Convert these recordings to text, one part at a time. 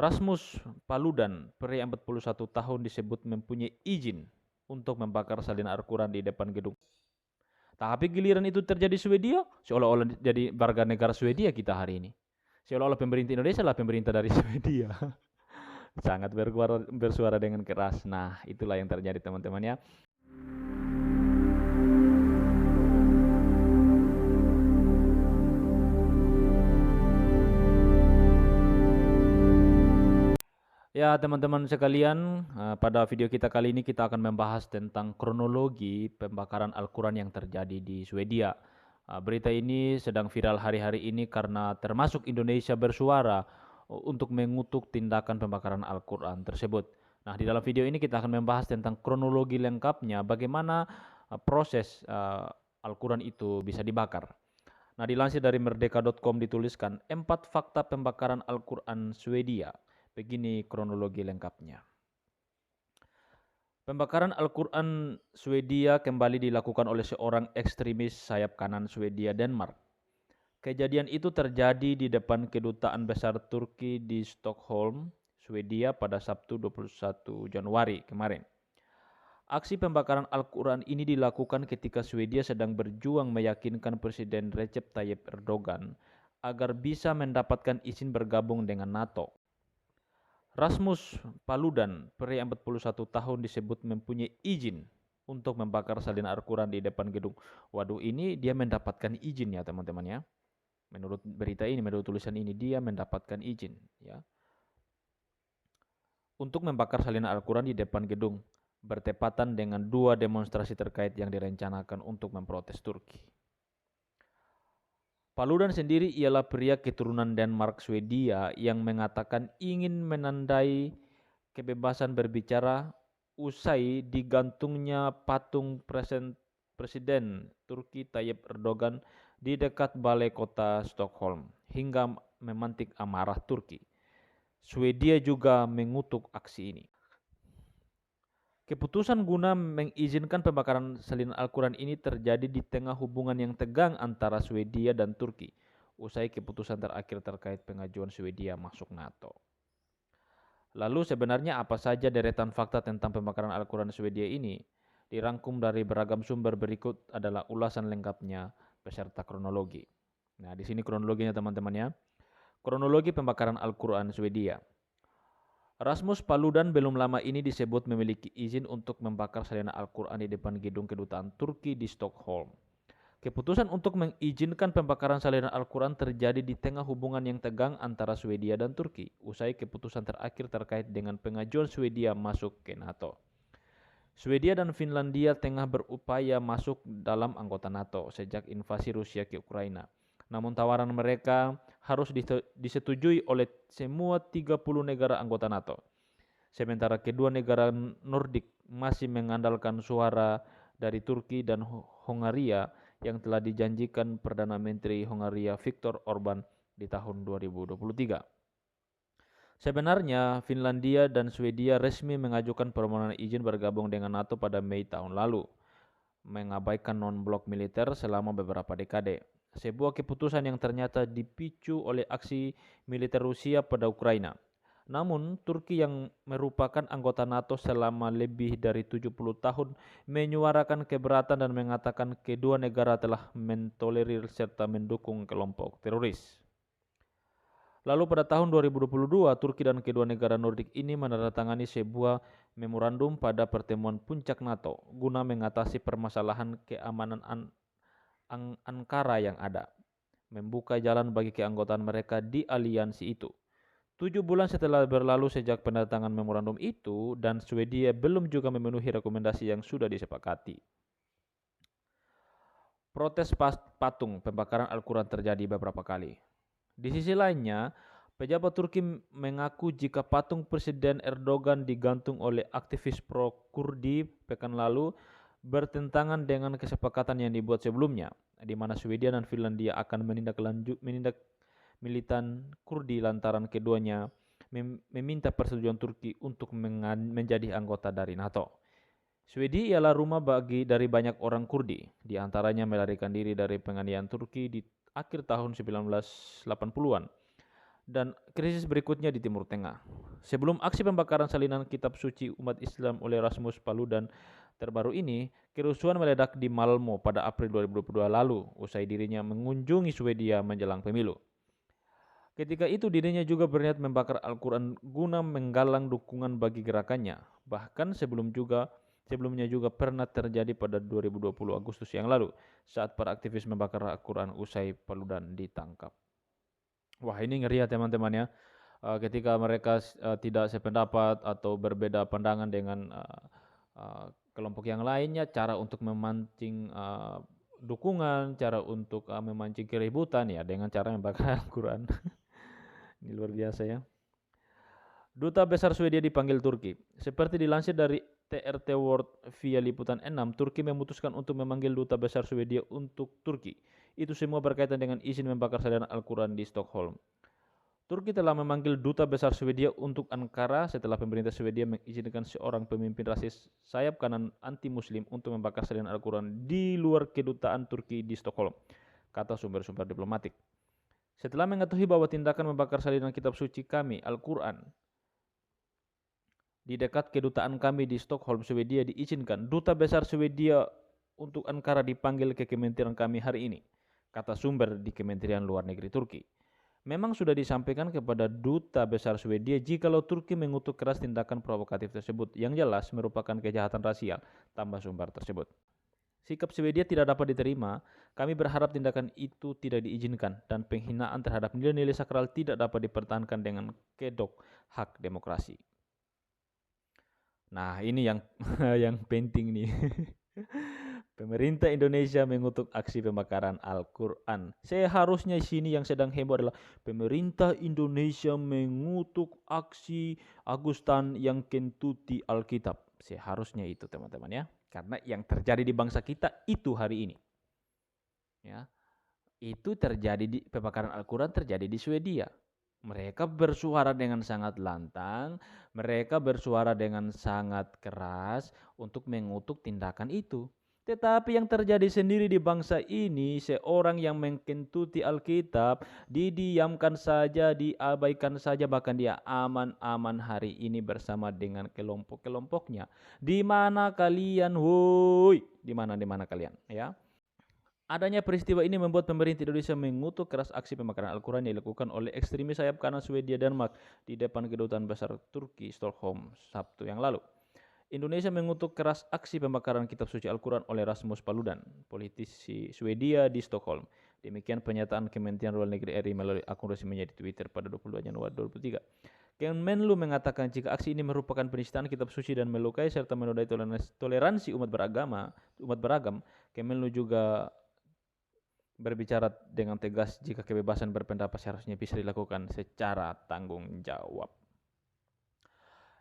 Rasmus Paludan, pria 41 tahun disebut mempunyai izin untuk membakar salin Al-Quran di depan gedung. Tapi giliran itu terjadi Swedia, seolah-olah jadi warga negara Swedia kita hari ini. Seolah-olah pemerintah Indonesia lah pemerintah dari Swedia. Sangat bersuara dengan keras. Nah, itulah yang terjadi teman-teman ya. Ya, teman-teman sekalian, pada video kita kali ini kita akan membahas tentang kronologi pembakaran Al-Quran yang terjadi di Swedia. Berita ini sedang viral hari-hari ini karena termasuk Indonesia bersuara untuk mengutuk tindakan pembakaran Al-Quran tersebut. Nah, di dalam video ini kita akan membahas tentang kronologi lengkapnya, bagaimana proses Al-Quran itu bisa dibakar. Nah, dilansir dari merdeka.com dituliskan 4 fakta pembakaran Al-Quran Swedia. Begini kronologi lengkapnya. Pembakaran Al-Quran Swedia kembali dilakukan oleh seorang ekstremis sayap kanan Swedia Denmark. Kejadian itu terjadi di depan Kedutaan Besar Turki di Stockholm, Swedia pada Sabtu 21 Januari kemarin. Aksi pembakaran Al-Quran ini dilakukan ketika Swedia sedang berjuang meyakinkan Presiden Recep Tayyip Erdogan agar bisa mendapatkan izin bergabung dengan NATO. Rasmus Paludan, pria 41 tahun disebut mempunyai izin untuk membakar salin Al-Quran di depan gedung. Waduh, ini dia mendapatkan izin ya teman-teman ya. Menurut berita ini, menurut tulisan ini dia mendapatkan izin ya. Untuk membakar salin Al-Quran di depan gedung bertepatan dengan 2 demonstrasi terkait yang direncanakan untuk memprotes Turki. Paludan sendiri ialah pria keturunan Denmark Swedia yang mengatakan ingin menandai kebebasan berbicara usai digantungnya patung Presiden Turki Tayyip Erdogan di dekat balai kota Stockholm hingga memantik amarah Turki. Swedia juga mengutuk aksi ini. Keputusan guna mengizinkan pembakaran salin Al-Quran ini terjadi di tengah hubungan yang tegang antara Swedia dan Turki, usai keputusan terakhir terkait pengajuan Swedia masuk NATO. Lalu sebenarnya apa saja deretan fakta tentang pembakaran Al-Quran Swedia ini? Dirangkum dari beragam sumber, berikut adalah ulasan lengkapnya beserta kronologi. Nah, di sini kronologinya teman-teman ya. Kronologi pembakaran Al-Quran Swedia. Rasmus Paludan belum lama ini disebut memiliki izin untuk membakar salin Al-Quran di depan gedung kedutaan Turki di Stockholm. Keputusan untuk mengizinkan pembakaran salinan Al-Quran terjadi di tengah hubungan yang tegang antara Swedia dan Turki, usai keputusan terakhir terkait dengan pengajuan Swedia masuk ke NATO. Swedia dan Finlandia tengah berupaya masuk dalam anggota NATO sejak invasi Rusia ke Ukraina. Namun tawaran mereka harus disetujui oleh semua 30 negara anggota NATO. Sementara kedua negara Nordik masih mengandalkan suara dari Turki dan Hongaria yang telah dijanjikan Perdana Menteri Hongaria Viktor Orban di tahun 2023. Sebenarnya Finlandia dan Swedia resmi mengajukan permohonan izin bergabung dengan NATO pada Mei tahun lalu, mengabaikan non-blok militer selama beberapa dekade. Sebuah keputusan yang ternyata dipicu oleh aksi militer Rusia pada Ukraina. Namun, Turki yang merupakan anggota NATO selama lebih dari 70 tahun menyuarakan keberatan dan mengatakan kedua negara telah mentolerir serta mendukung kelompok teroris. Lalu pada tahun 2022, Turki dan kedua negara Nordik ini menandatangani sebuah memorandum pada pertemuan puncak NATO guna mengatasi permasalahan keamanan Ankara yang ada, membuka jalan bagi keanggotaan mereka di aliansi itu. 7 bulan setelah berlalu sejak penandatangan memorandum itu, dan Swedia belum juga memenuhi rekomendasi yang sudah disepakati. Protes patung pembakaran Al-Quran terjadi beberapa kali. Di sisi lainnya, pejabat Turki mengaku jika patung Presiden Erdogan digantung oleh aktivis pro-Kurdi pekan lalu bertentangan dengan kesepakatan yang dibuat sebelumnya, di mana Swedia dan Finlandia akan menindak militan Kurdi lantaran keduanya meminta persetujuan Turki untuk menjadi anggota dari NATO. Swedia ialah rumah dari banyak orang Kurdi, di antaranya melarikan diri dari penganiayaan Turki di akhir tahun 1980-an. dan krisis berikutnya di Timur Tengah. Sebelum aksi pembakaran salinan kitab suci umat Islam oleh Rasmus Paludan terbaru ini, kerusuhan meledak di Malmo pada April 2022 lalu, usai dirinya mengunjungi Swedia menjelang pemilu. Ketika itu dirinya juga berniat membakar Al-Quran guna menggalang dukungan bagi gerakannya. Bahkan sebelumnya juga pernah terjadi pada 2020 Agustus yang lalu saat para aktivis membakar Al-Quran usai Paludan ditangkap. Wah, ini ngeri ya teman-teman ya. Ketika mereka tidak sependapat atau berbeda pandangan dengan kelompok yang lainnya, cara untuk memancing dukungan, cara untuk memancing keributan ya dengan cara membakar Al-Quran. Ini luar biasa ya. Duta Besar Swedia dipanggil Turki. Seperti dilansir dari TRT World via Liputan 6, Turki memutuskan untuk memanggil Duta Besar Swedia untuk Turki. Itu semua berkaitan dengan izin membakar salinan Al-Quran di Stockholm. Turki telah memanggil Duta Besar Swedia untuk Ankara setelah pemerintah Swedia mengizinkan seorang pemimpin rasis sayap kanan anti-muslim untuk membakar salinan Al-Quran di luar kedutaan Turki di Stockholm, kata sumber-sumber diplomatik. Setelah mengetahui bahwa tindakan membakar salinan kitab suci kami, Al-Quran, di dekat kedutaan kami di Stockholm, Swedia diizinkan, Duta Besar Swedia untuk Ankara dipanggil ke kementerian kami hari ini, kata sumber di Kementerian Luar Negeri Turki. Memang sudah disampaikan kepada Duta Besar Swedia jikalau Turki mengutuk keras tindakan provokatif tersebut, yang jelas merupakan kejahatan rasial, tambah sumber tersebut. Sikap Swedia tidak dapat diterima. Kami berharap tindakan itu tidak diizinkan dan penghinaan terhadap nilai-nilai sakral tidak dapat dipertahankan dengan kedok hak demokrasi. Nah, ini yang yang penting nih. Pemerintah Indonesia mengutuk aksi pembakaran Al-Quran. Seharusnya sini yang sedang heboh adalah pemerintah Indonesia mengutuk aksi Agustan yang kentuti Alkitab. Seharusnya itu teman-teman ya. Karena yang terjadi di bangsa kita itu hari ini. Ya. Itu terjadi di pembakaran Al-Quran terjadi di Swedia. Mereka bersuara dengan sangat lantang, mereka bersuara dengan sangat keras untuk mengutuk tindakan itu. Tetapi yang terjadi sendiri di bangsa ini, seorang yang mengkentuti Alkitab, didiamkan saja, diabaikan saja, bahkan dia aman-aman hari ini bersama dengan kelompok-kelompoknya. Di mana kalian, woi? Di mana kalian, ya? Adanya peristiwa ini membuat pemerintah Indonesia mengutuk keras aksi pembakaran Al-Quran yang dilakukan oleh ekstremis sayap kanan Swedia Denmark di depan kedutaan besar Turki Stockholm Sabtu yang lalu. Indonesia mengutuk keras aksi pembakaran kitab suci Al-Quran oleh Rasmus Paludan, politisi Swedia di Stockholm. Demikian pernyataan Kementerian Luar Negeri RI melalui akun resminya di Twitter pada 22 Januari 2023. Kemenlu mengatakan jika aksi ini merupakan penistaan kitab suci dan melukai serta menodai toleransi umat beragam, Kemenlu juga berbicara dengan tegas jika kebebasan berpendapat seharusnya bisa dilakukan secara tanggung jawab.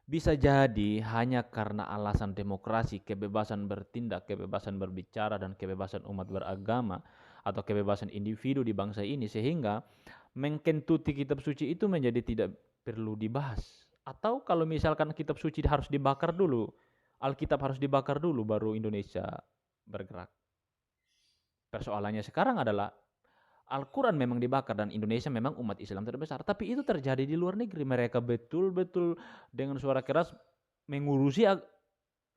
Bisa jadi hanya karena alasan demokrasi, kebebasan bertindak, kebebasan berbicara, dan kebebasan umat beragama atau kebebasan individu di bangsa ini sehingga mengkentuti kitab suci itu menjadi tidak perlu dibahas. Atau kalau misalkan kitab suci harus dibakar dulu, Alkitab harus dibakar dulu baru Indonesia bergerak. Persoalannya sekarang adalah Al-Quran memang dibakar dan Indonesia memang umat Islam terbesar. Tapi itu terjadi di luar negeri. Mereka betul-betul dengan suara keras mengurusi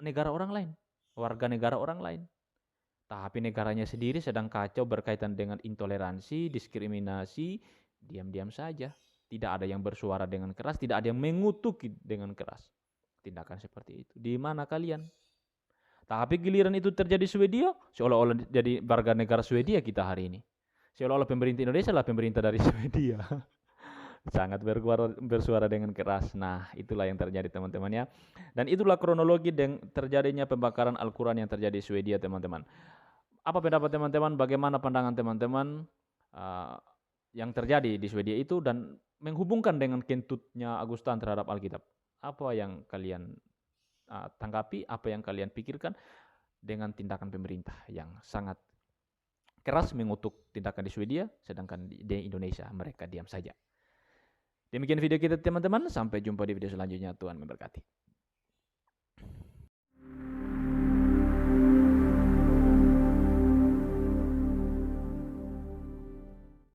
negara orang lain. Warga negara orang lain. Tapi negaranya sendiri sedang kacau berkaitan dengan intoleransi, diskriminasi. Diam-diam saja. Tidak ada yang bersuara dengan keras. Tidak ada yang mengutuk dengan keras. Tindakan seperti itu. Di mana kalian? Tapi giliran itu terjadi Swedia, seolah-olah jadi warga negara Swedia kita hari ini. Seolah-olah pemerintah Indonesia lah pemerintah dari Swedia. Sangat bersuara dengan keras. Nah, itulah yang terjadi teman-teman ya. Dan itulah kronologi terjadinya pembakaran Al-Quran yang terjadi di Swedia teman-teman. Apa pendapat teman-teman? Bagaimana pandangan teman-teman yang terjadi di Swedia itu dan menghubungkan dengan kentutnya Agustan terhadap Alkitab? Apa yang kalian tanggapi, apa yang kalian pikirkan dengan tindakan pemerintah yang sangat keras mengutuk tindakan di Swedia, sedangkan di Indonesia mereka diam saja. Demikian video kita teman-teman, sampai jumpa di video selanjutnya. Tuhan memberkati.